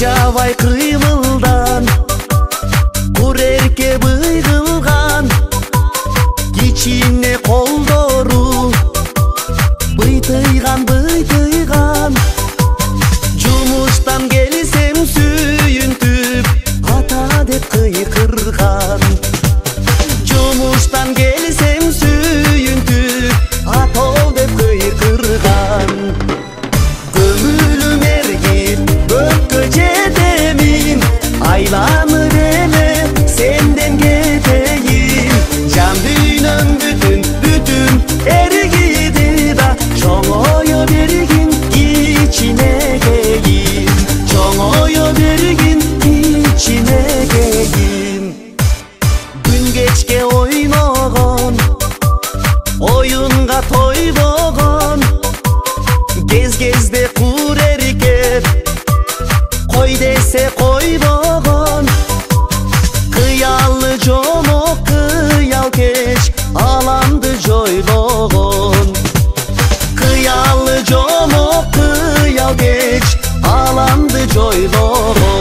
Чабай кыймылдан кур эрке быйгылган, кичине колдору быйтыйган быйтыйган. Жумуштан келсем сүйүнтүп ата деп кыйкырган. Жумуштан келсем сүйүнтүп ата деп кыйкырган. Көңүлүм эргип көккө жетемин, айланып эле сенден кетейин. Жан дүйнөм бүтүн эргиди да, чоңое бергин кичинекейин. Чоңое бергин кичинекейин. Күн кечке ойногон, оюнга тойбогон, кез-кезде кур эрке кой десе койбогон. Кыялы жомок кыял кеч аламды жойлогон. Кыялы жомок кыял кеч аламды жойлогон.